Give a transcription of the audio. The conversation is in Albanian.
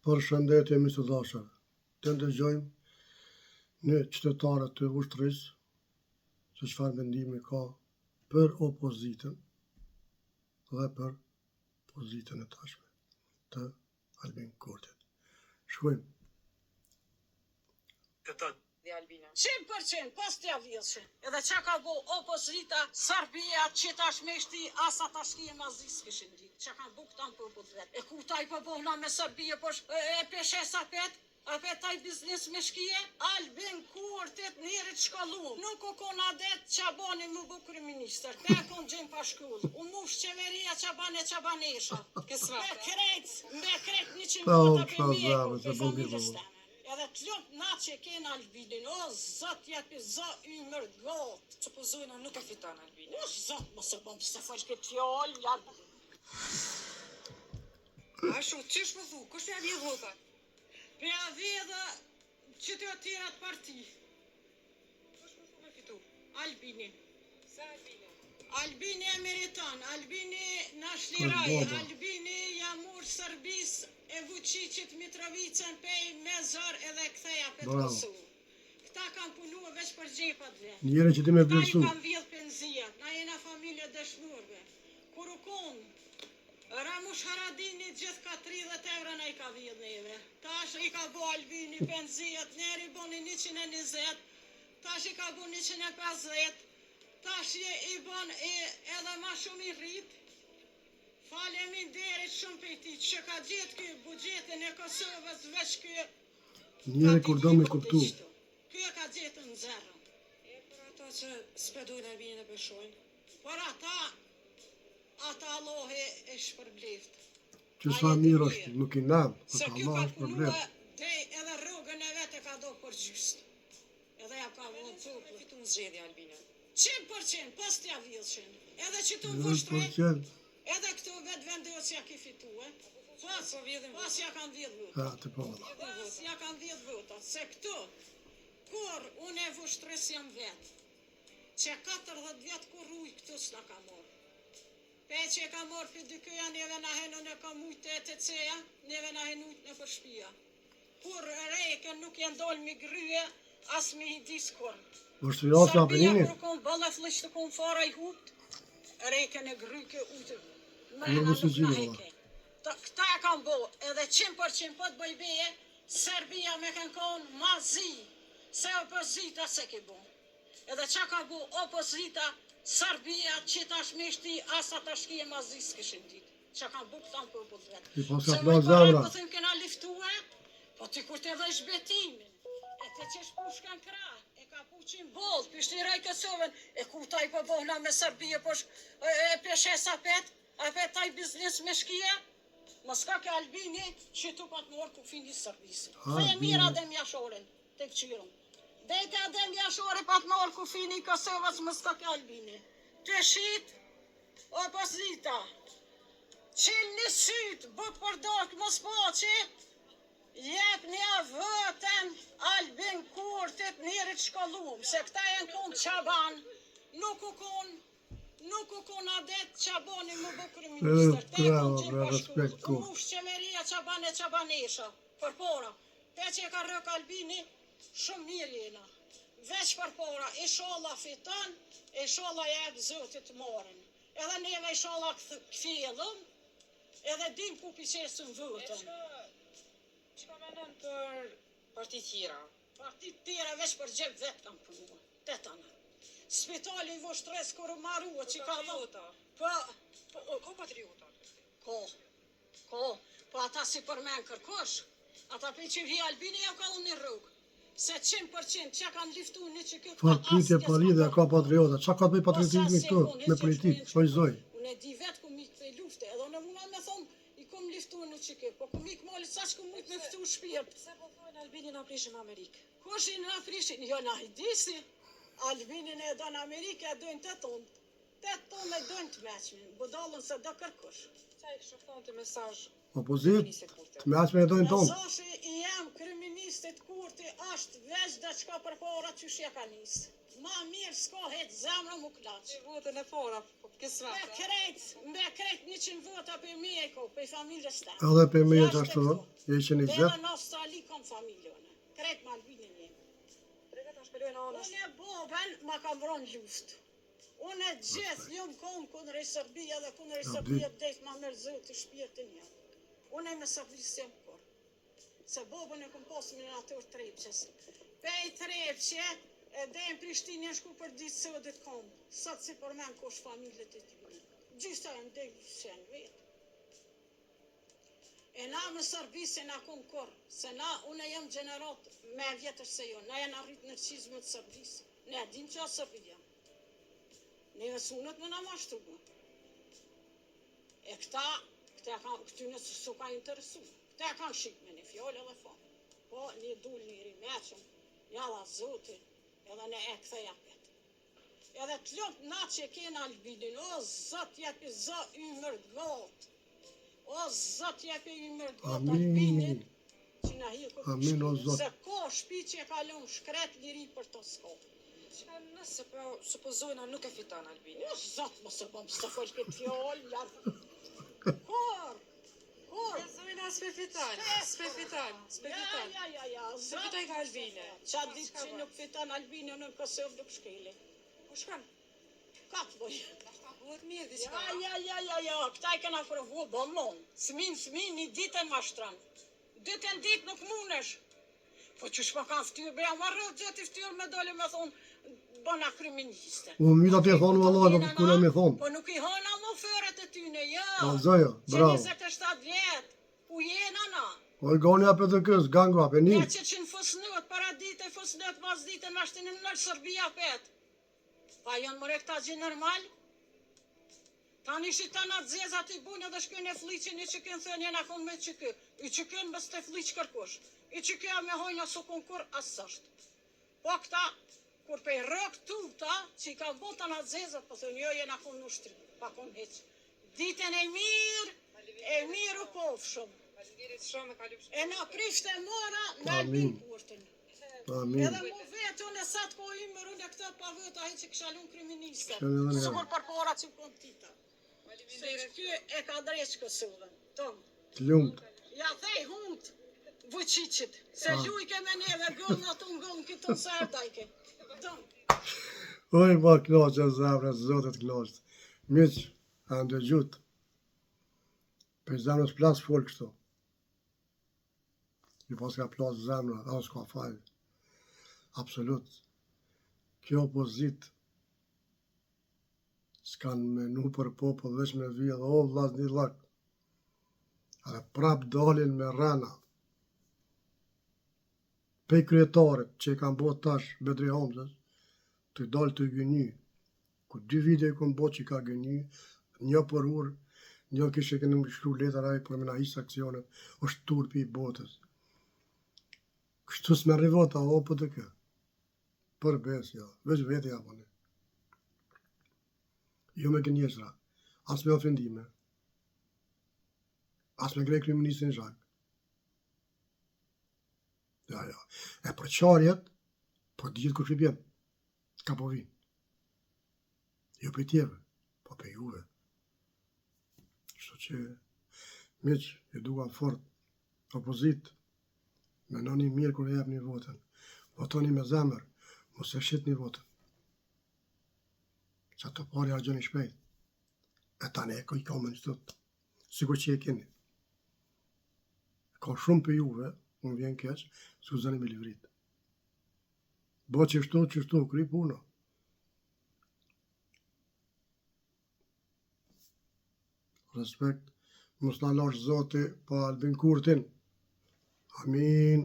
Përshëndetje miq të dashur. Të ndëgjojmë në qytetarët të ushtrisë se çfarë mendimi ka për opozitën dhe për pozitën e tashme të Albin Kurtit. Shkojmë. Dhe Albina 100% pas të javjeshë. Edhe qa ka bo opozita Serbia që tash me shti asa tash kje mazis këshin ditë. Qa ka bu këtan për bët vetë. E ku taj për bohna me Serbia për e peshes apet, apet taj biznes me shkije, Albin Kurtit njerit shkallu. Nuk u kon adet qa bani më bu kryeministër. Te kon gjem pa shkull. U mush qeveria qa banesha. Me krejt 100 vota për mjeku për familjes teme. Edhe të lopë na që kena Albinin, o zot jepi za ymër gotë. Që pozojna nuk e fiton Albinin. O zot, mos e bom se faq këtë fjallë, jarë. Ashu, qësh më thu, kush ja vjedh vota? Për ja vjedhë që të atyrat parti. Kush më thu me fitu? Albinin. Sa Albinin? Albini emeritan, Albini nashliraj, Albini jamur Serbis e Vučićit Mitrovicën pej Mezar edhe ktheja për të Kosovë. Këta kanë punu veç për gjepat dhe. Njëre që ti me vlerësu. Këta ju kanë vjedh penzijat, na jena familje dëshmurve. Kur u konë, Ramush Haradini gjithë ka 30 euro na i ka vjedh neve. Tash i ka bo Albini penzijat, neri boni 120, tash i ka bo 150, tash i bon edhe ma shumë i rritë. Faleminderit shumë për ti që ka gjithë kjo bugjetin e Kosovës veç kjo... Njëre kur do me kuptu. Kjo ka gjithë në zerën. E për ata që spedojnë Albinin e peshojnë? Për ata Allahi e shpërbleft. Që sa mirë është, nuk i nadë, se për kjo Allah ka është punu problem. edhe rrugën e vete ka do për gjystë. Edhe ja ka vënë cukë. Me fitu në zxedhja Albinin? 100%, pas t'ja vjithshin. Edhe që të vështre... 100%. Edhe këto vetë vendohet që ja ki fitu, pas ja kanë 10 vota. Ha, të po vëlla. Pas ja kanë 10 vota, se këto, kur unë e vështres jam vetë, që 40 vjetë kur uj këtu s'na ka morë. Pe që e ka morë për dykyja, neve na henën e ka mujtë e të ceja, neve na henujtë në përshpia. Kur rejken nuk janë dollë mi gryje, as mi hidis kur. Vështrirat që apërini? Kur kon bëllë flishtë të kon fara i huptë, rejken e gryke ujtë. Këta e kanë bo, edhe 100% po të bëjbeje, Serbia me kanë konë mazi, se opozita se ke bo. Edhe qa ka bo opozita, Serbia që tash me shti, asa tash kje mazi s'kishin ditë. Qa kanë bo këtanë për për vetë. I pas ka Se plas më parë zemra. po thëmë kena liftue, po ti kur të dhe shbetimin, e të qesh pushkan kra, e ka puqin bollë, pishti raj Kosovën, e ku taj po bohna me Serbia, po e peshes apet, apet taj biznes me shkije, mos ka ke Albini, që tu pat morë kufini Serbisë. Dhe e mirë adem jashoren, të këqyrëm. Dhe e të adem jashore pat morë kufini Kosovës, mos ka ke Albini. Të shit, opozita, qilë një sytë, buk për dorë, mos po që, jep një vëten Albin Kurtit njerit shkollum, se këta e në konë qaban, nuk u kon adet qabani më bu kryeministër. Te e kon gjithë pashkull, mush qeveria qabanesha, për pora. Te që e ka rëk Albini, shumë mirë jena. Veç për pora, inshallah fiton, inshallah jep zotit morën. Edhe neve inshallah këfjellëm, edhe dim ku pisesën vëtën. Qka menon për partit tjera? Partit tjera veç për gjep vetë kam punua, te të në. Spitali i vështres kur u marrua që ka dhota. Ko patriota? Ko. Po ata si përmen kërkosh, ata për që vi Albini ja ka unë një rrugë. Se 100% që kanë liftu një që këtë Fakt pyetje pari dhe ka patriota. Qa ka të bëj patriotizmi këtu me politikë? Shojzoj. Unë e di vetë ku mi të lufte, edhe unë muna me thonë, i kom liftu në që këtë, po ku mi këmoli sa që ku mujtë me fëtu shpirt. Se po thojnë Albini na prishin Amerikë? Kush i na prishin? Jo na i disi. Albinin e do në Amerikë e dojnë 8 tonë. 8 tonë e dojnë të meqmin, budallën se do kërkush. Qa i kështë thonë të mesazh Opozit, të meqmin e dojnë tonë. Mesashi i jam kryeministit Kurti është veç dhe qka për para që shja ka njësë. Ma mirë s'ka hetë zemrë mu klaqë. Votën e para, po kësë vetë. Me krejt 100 vota për mjeko, për familjes të. Edhe për mjeko ashtu. Heqen i Dhe gjep. edhe në Australi kam familjone. Kretë më Albinin jemi. Prega ta shpelojnë anës. Unë e boben ma kam vronë luft. Unë e gjithë ljum kom kundër e Serbia dhe kundër e Ja, Serbia dhejt ma mërë zëtë i shpirtin jam. Unë e me Serbisë jam kur. Se bobën e kom posë me natër Trepqes. Pej Trepqe e dhe në Prishtinë e shku për ditë sëdit kom. Sot si për men kosh familjet e tyne. Gjysta e ndegë që janë vetë. E na me Serbisë e na kom kur. Se na, unë jam gjenerat me vjetër se jo. Na janë arrit në qizmë të Serbisë. Ne e dim që a Serbia. Ne e sunët me na mashtru. E këtyne su ka interesu. Këta kanë shik me një fjole edhe fanë. Po, një dull një rimeqëm, një dha zoti, edhe ne e këtheja petë. Edhe të lopë na që kena Albinin, o zot jepi zë ymër gotë. O zot jepi ymër gotë Albinin. Amin. Që na hi këtë Amin, o Zot. Se ko shpi që e kalon shkret liri për të skopë. Që nëse po supozojna nuk e fiton Albini. O zot, më se bëm së folë këtë fjollë, jarë. Kur? Zojna s'pe fiton. S'pe fiton. Ja, S'pe fiton ka Albini. Qa ditë që nuk fiton Albini në Kosovë nuk shkeli. Ku shkon? Ka të boj? Buhet mirë diçka. Ja, këta i kena provu, bëllon. Smin, një ditë e mashtran. Dytën ditë nuk munesh. Po që shpa kanë ftyrë, beja ma rrët gjëti ftyrë me dole me thonë, bëna kriminaliste. U mjë të thonë vëllaj, po kune me thonë. Po nuk i hëna më fërët e tyne, jo. Kalzoja, bravo. Që 27 vjetë, ku jena na? O i goni apet të kësë, gangu apet një. Ja që në fësnët, para dite, fësnët, mas dite, në ashtë në Serbia pet. Pa janë mëre këta gjë normal? Ta një shita në dzezat i bunë edhe shkën e fliqin, i që kënë thënë jena konë me që kë. I që kënë bës të fliq kërkush. I që këja me hojnë aso konkur asështë. Po këta, kur pe rëk tuta, që i ka bota në dzezat, po thënë jo jena konë në shtri, pa konë heqë. Ditën e mirë u pofshëm. Faleminderit shumë e kalim shumë. E na prishte e mora me Albin kurtin. Amin. Edhe mu vetë unë e sa të ko imër unë e këta pa vëtë ahi që këshalun kriministe. Këshalun edhe ne. Sukur për pora që kom tita. Se kjo e ka drejsh Kosovën. Tom. Të lumt. Ja thej hunt vëqicit. Se lujke me neve gëllë ato ngëllë këtë të sardajke. Tom. Oj, ma knoqë e zemre, zotet knoqët. Miq, a ndëgjut. Për zemrës plas folë kështu. I pas ka plas zemrë, a s'ka fajnë. Absolut. Kjo opozit s'kan menu për popull veç me vijë dhe o vllaz një lak. Edhe prap dalin me rana. Pej kryetarit që i kanë bot tash Bedri Hamzës, të dalë të gëny. Ku 2 vite i kanë bot që i ka gëny, një për urë, një kishë kënë më shkru letër ajë për me na hisë aksionet, është turpi i botës. Kështu s'me rivota o për të kë. Për besja, veç vete japone. Jo me kënjesra, as me ofendime, as me grej kriministin zhak. Ja. E për qarjet, po dhjetë kur shqipjen, ka po vinë. Jo për tjeve, po për juve. Kështu që, miq, e duka fort, opozit, menoni mirë kur e jep një votën, votoni me zemër, mos e shit një votën. Që ato pari argjoni shpejt. E tani e i komen qëtët, sikur që e keni. Ka shumë për juve, unë vjen keq, s'u me livrit. Bo qështu, kry puna. Respekt, mos na lash zoti pa Albin Kurtin. Amin.